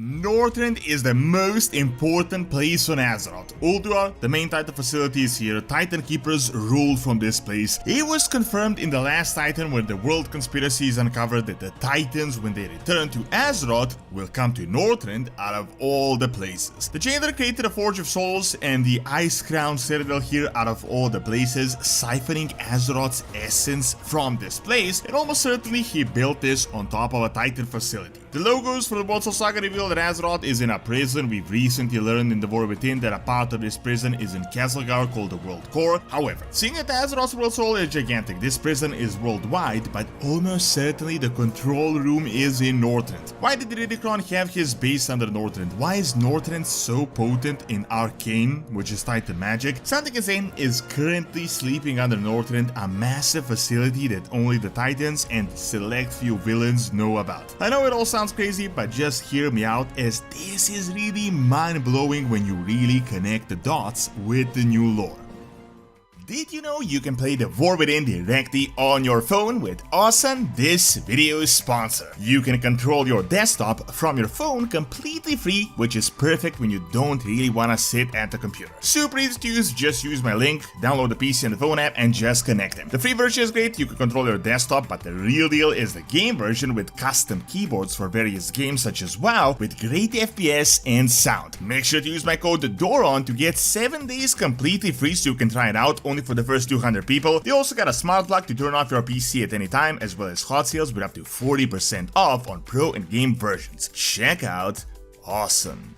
Northrend is the most important place on Azeroth. Ulduar, the main Titan facility, is here. Titan Keepers rule from this place. It was confirmed in the last Titan when the World Conspiracy is uncovered that the Titans, when they return to Azeroth, will come to Northrend out of all the places. The Jailer created a Forge of Souls and the Icecrown citadel here out of all the places, siphoning Azeroth's essence from this place, and almost certainly he built this on top of a Titan facility. The logos for the World Soul Saga reveal that Azeroth is in a prison. We've recently learned in the War Within that a part of this prison is in Khaz'Algar called the World Core. However, seeing that Azeroth's World Soul is gigantic, this prison is worldwide, but almost certainly the control room is in Northrend. Why did Iridikron have his base under Northrend? Why is Northrend so potent in arcane, which is Titan magic? Something insane is currently sleeping under Northrend, a massive facility that only the Titans and select few villains know about. I know it all sounds crazy, but just hear me out, as this is really mind-blowing when you really connect the dots with the new lore. Did you know you can play the War Within directly on your phone with Awesome, this video's sponsor? You can control your desktop from your phone completely free, which is perfect when you don't really want to sit at the computer. Super easy to use, just use my link, download the PC and the phone app and just connect them. The free version is great, you can control your desktop, but the real deal is the game version with custom keyboards for various games such as WoW with great FPS and sound. Make sure to use my code DORON to get 7 days completely free so you can try it out only for the first 200 people. They also got a smart lock to turn off your PC at any time, as well as hot sales with up to 40% off on pro and game versions. Check out Awesome.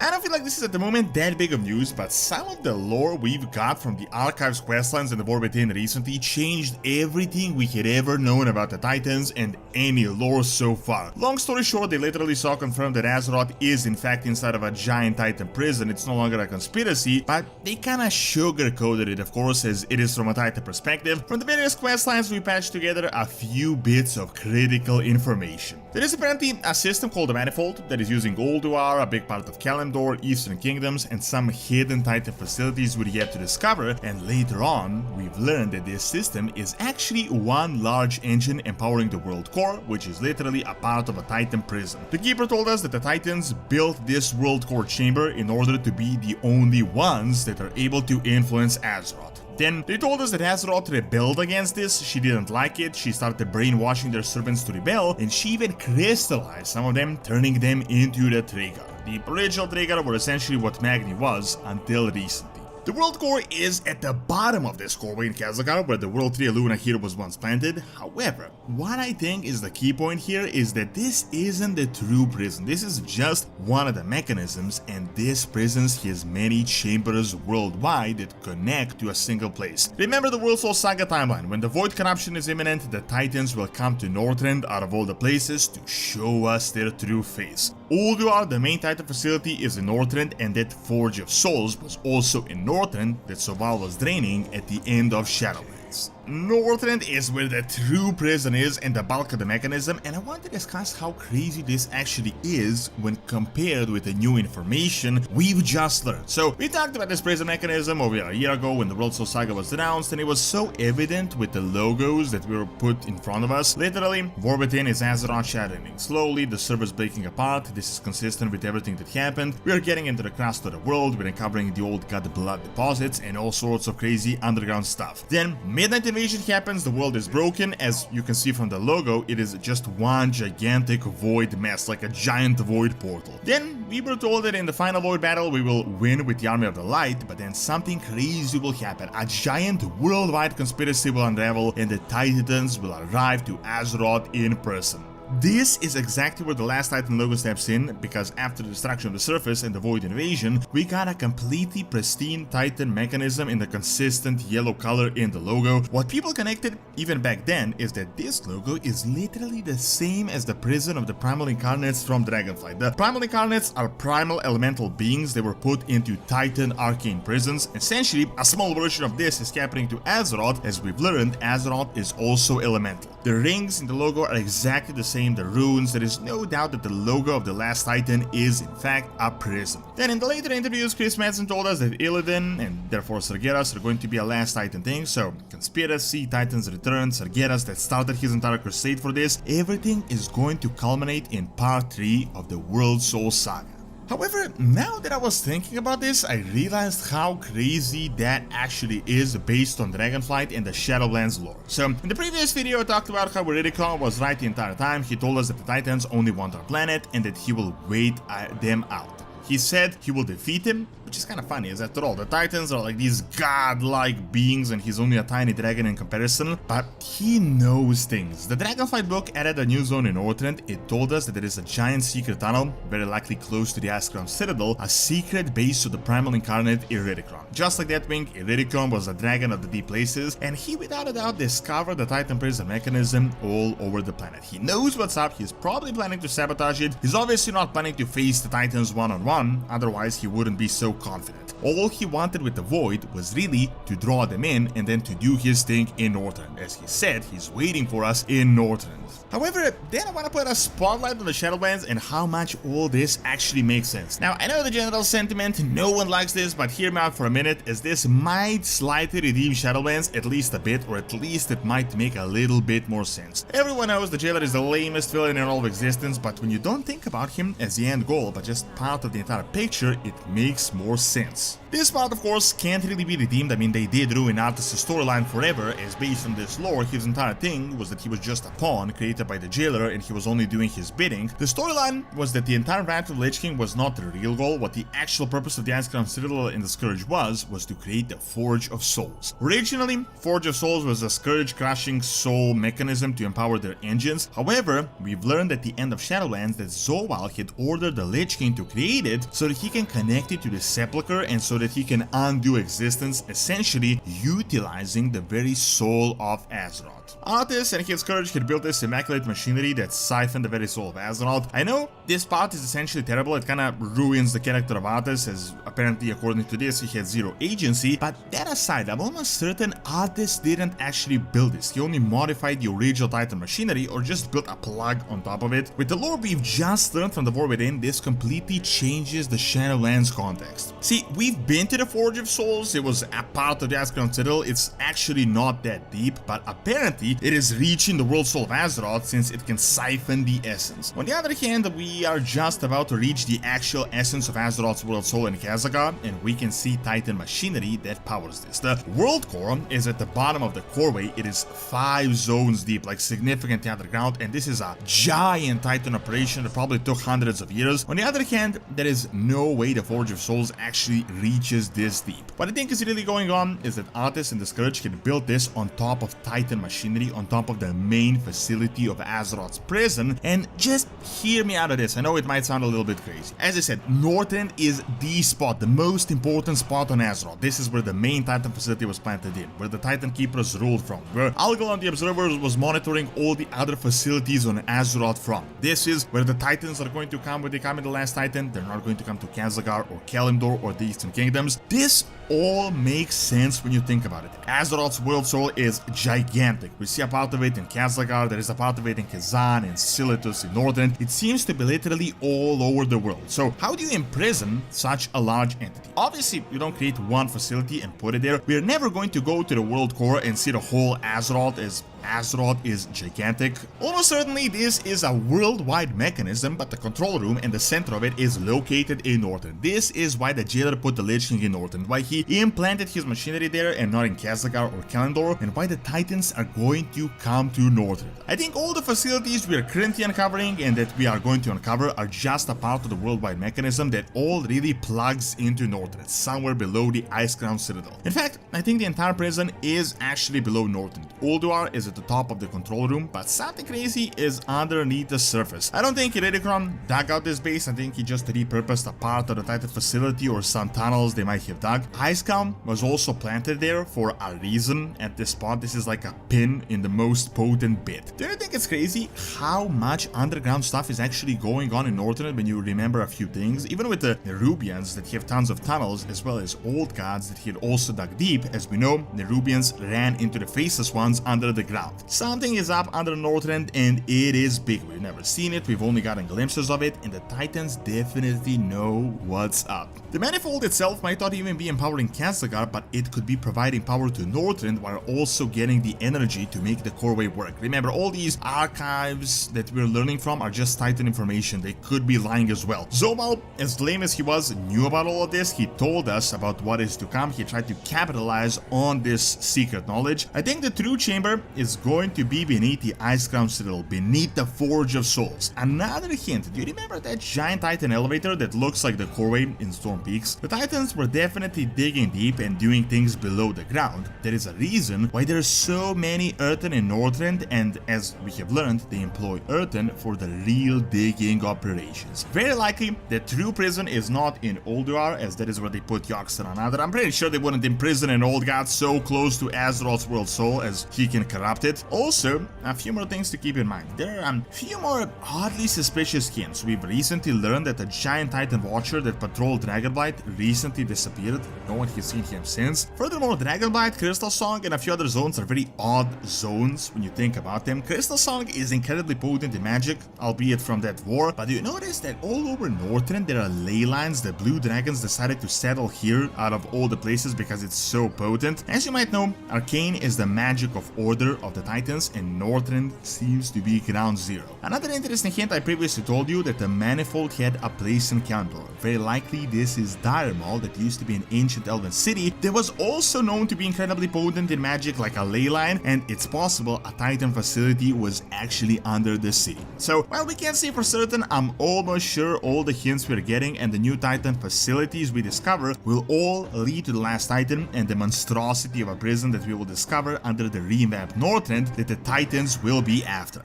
I don't feel like this is at the moment that big of news, but some of the lore we've got from the Archives questlines and the War Within recently changed everything we had ever known about the Titans and any lore so far. Long story short, they literally saw confirmed that Azeroth is in fact inside of a giant Titan prison. It's no longer a conspiracy, but they kinda sugarcoated it, of course, as it is from a Titan perspective. From the various questlines, we patched together a few bits of critical information. There is apparently a system called the Manifold that is using Ulduar, a big part of Kalimdor, Eastern Kingdoms, and some hidden Titan facilities we're yet to discover, and later on, we've learned that this system is actually one large engine empowering the World Core, which is literally a part of a Titan prison. The Keeper told us that the Titans built this World Core chamber in order to be the only ones that are able to influence Azeroth. Then they told us that Azeroth rebelled against this, she didn't like it, she started brainwashing their servants to rebel, and she even crystallized some of them, turning them into the Trigger. The original Trigger were essentially what Magni was until recently. The World Core is at the bottom of this coreway in Khaz'Algar, where the World Tree Luna here was once planted. However, what I think is the key point here is that this isn't the true prison. This is just one of the mechanisms, and this prison has many chambers worldwide that connect to a single place. Remember the World Soul Saga timeline. When the Void Corruption is imminent, the Titans will come to Northrend out of all the places to show us their true face. Ulduar, the main Titan facility, is in Northrend, and that Forge of Souls was also in Northrend that Sobal was draining at the end of Shadowlands. Northrend is where the true prison is and the bulk of the mechanism, and I want to discuss how crazy this actually is when compared with the new information we've just learned. So, we talked about this prison mechanism over a year ago when the World Soul Saga was announced, and it was so evident with the logos that were put in front of us. Literally, War Within is Azeroth shattering slowly, the servers breaking apart. This is consistent with everything that happened. We are getting into the crust of the world, we're uncovering the old god blood deposits and all sorts of crazy underground stuff. Then, Midnight Invasion happens, the world is broken. As you can see from the logo, it is just one gigantic void mess, like a giant void portal. Then we were told that in the final void battle we will win with the Army of the Light, but then something crazy will happen. A giant worldwide conspiracy will unravel and the Titans will arrive to Azeroth in person. This is exactly where the last Titan logo steps in, because after the destruction of the surface and the Void Invasion, we got a completely pristine Titan mechanism in the consistent yellow color in the logo. What people connected even back then is that this logo is literally the same as the prison of the Primal Incarnates from Dragonflight. The Primal Incarnates are primal elemental beings that were put into Titan arcane prisons. Essentially, a small version of this is happening to Azeroth. As we've learned, Azeroth is also elemental. The rings in the logo are exactly the same same, the runes. There is no doubt that the logo of the last Titan is in fact a prism. Then in the later interviews, Chris Madsen told us that Illidan and therefore Sargeras are going to be a last Titan thing, so conspiracy, Titan's return, Sargeras that started his entire crusade for this, everything is going to culminate in part 3 of the World Soul Saga. However, now that I was thinking about this, I realized how crazy that actually is based on Dragonflight and the Shadowlands lore. So, in the previous video I talked about how Iridikron was right the entire time. He told us that the Titans only want our planet and that he will wait them out. He said he will defeat him, which is kind of funny, as after all, the Titans are like these godlike beings and he's only a tiny dragon in comparison, but he knows things. The Dragonflight book added a new zone in Northrend. It told us that there is a giant secret tunnel, very likely close to the Icecrown citadel, a secret base to the primal incarnate Iridikron. Just like that wing, Iridikron was a dragon of the deep places, and he without a doubt discovered the Titan prism mechanism all over the planet. He knows what's up, he's probably planning to sabotage it, he's obviously not planning to face the Titans one-on-one, otherwise he wouldn't be so confident. All he wanted with the Void was really to draw them in and then to do his thing in Northrend. As he said, he's waiting for us in Northrend. However, then I want to put a spotlight on the Shadowlands and how much all this actually makes sense. Now, I know the general sentiment, no one likes this, but hear me out for a minute, as this might slightly redeem Shadowlands at least a bit, or at least it might make a little bit more sense. Everyone knows the Jailer is the lamest villain in all of existence, but when you don't think about him as the end goal, but just part of the entire picture, it makes more sense. This part, of course, can't really be redeemed. I mean, they did ruin Arthas' storyline forever, as based on this lore, his entire thing was that he was just a pawn created by the Jailer and he was only doing his bidding. The storyline was that the entire Wrath of the Lich King was not the real goal. What the actual purpose of the Icecrown Citadel and the Scourge was to create the Forge of Souls. Originally, Forge of Souls was a Scourge-crushing soul mechanism to empower their engines. However, we've learned at the end of Shadowlands that Zoal had ordered the Lich King to create it so that he can connect it to the Sepulchre and so that he can undo existence, essentially utilizing the very soul of Azeroth. Arthas and his Scourge had built this immaculate machinery that siphoned the very soul of Azeroth. I know this part is essentially terrible, it kinda ruins the character of Arthas, as apparently according to this he had zero agency, but that aside, I'm almost certain Arthas didn't actually build this. He only modified the original Titan machinery or just built a plug on top of it. With the lore we've just learned from the War Within, this completely changes the Shadowlands context. See, we've been to the Forge of Souls, it was a part of the Icecrown Citadel, it's actually not that deep, but apparently it is reaching the World Soul of Azeroth since it can siphon the essence. On the other hand, we are just about to reach the actual essence of Azeroth's World Soul in Khaz'Algar, and we can see Titan machinery that powers this. The World Core is at the bottom of the coreway. It is 5 zones deep, like significantly underground, and this is a giant Titan operation that probably took hundreds of years. On the other hand, there is no way the Forge of Souls actually reaches this deep. What I think is really going on is that Arthas and the Scourge can build this on top of Titan machinery, on top of the main facility of Azeroth's prison, and just hear me out of this. I know it might sound a little bit crazy. As I said, Northrend is the spot, the most important spot on Azeroth. This is where the main Titan facility was planted in, where the Titan Keepers ruled from, where Algalon the Observer was monitoring all the other facilities on Azeroth from. This is where the Titans are going to come when they come in the last Titan. They're not going to come to Khaz'Algar or Kalimdor or the Eastern Kingdoms. This all makes sense when you think about it. Azeroth's World Soul is gigantic. We see a part of it in Khaz'Algar, there is a part of it in Kazan, in Silitus, in Northrend. It seems to be literally all over the world. So how do you imprison such a large entity? Obviously, you don't create one facility and put it there. We're never going to go to the World Core and see the whole Azeroth, as Azeroth is gigantic. Almost certainly this is a worldwide mechanism, but the control room and the center of it is located in Northrend. This is why the Jailer put the Lich King in Northrend, why he implanted his machinery there and not in Khaz'Algar or Kalimdor, and why the Titans are going to come to Northrend. I think all the facilities we are currently uncovering and that we are going to uncover are just a part of the worldwide mechanism that all really plugs into Northrend, somewhere below the Icecrown Citadel. In fact, I think the entire prison is actually below Northrend. Ulduar is at the top of the control room, but something crazy is underneath the surface. I don't think Iridikron dug out this base. I think he just repurposed a part of the Titan facility or some tunnels they might have dug. Icecrown was also planted there for a reason at this spot. This is like a pin in the most potent bit. Do you think it's crazy how much underground stuff is actually going on in Northrend when you remember a few things? Even with the Nerubians that have tons of tunnels, as well as old gods that had also dug deep. As we know, Nerubians ran into the faceless ones under the ground ground. Something is up under Northrend, and it is big. We've never seen it, we've only gotten glimpses of it, and the Titans definitely know what's up. The Manifold itself might not even be empowering Khaz'Algar, but it could be providing power to Northrend while also getting the energy to make the core wave work. Remember, all these archives that we're learning from are just Titan information. They could be lying as well. Zobal, as lame as he was, knew about all of this. He told us about what is to come. He tried to capitalize on this secret knowledge. I think the true chamber is going to be beneath the Icecrown citadel, beneath the Forge of Souls. Another hint, do you remember that giant Titan elevator that looks like the core wave in Storm Peaks? The Titans were definitely digging deep and doing things below the ground. There is a reason why there are so many earthen in Northrend, and as we have learned, they employ earthen for the real digging operations. Very likely, the true prison is not in Ulduar, as that is where they put Yoxter on Other. I'm pretty sure they wouldn't imprison an old god so close to Azeroth's world soul as he can corrupt it. Also, a few more things to keep in mind. There are a few more oddly suspicious hints. We've recently learned that a giant Titan Watcher that patrolled Dragonblight recently disappeared. No one has seen him since. Furthermore, Dragonblight, Crystal Song, and a few other zones are very odd zones when you think about them. Crystal Song is incredibly potent in magic, albeit from that war, but you notice that all over Northrend there are ley lines that blue dragons decided to settle here out of all the places because it's so potent. As you might know, arcane is the magic of order of the Titans, and Northrend seems to be ground zero. Another interesting hint, I previously told you that the Manifold had a place in Kandor. Very likely this is Diremol, that used to be an ancient elven city that was also known to be incredibly potent in magic like a ley line, and it's possible a Titan facility was actually under the city. So while we can't say for certain, I'm almost sure all the hints we're getting and the new Titan facilities we discover will all lead to the last Titan and the monstrosity of a prison that we will discover under the revamped Northrend that the Titans will be after.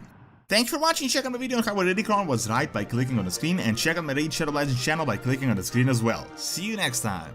Thanks for watching. Check out my video on how Iridikron was right by clicking on the screen, and check out my Raid Shadow Legends channel by clicking on the screen as well. See you next time.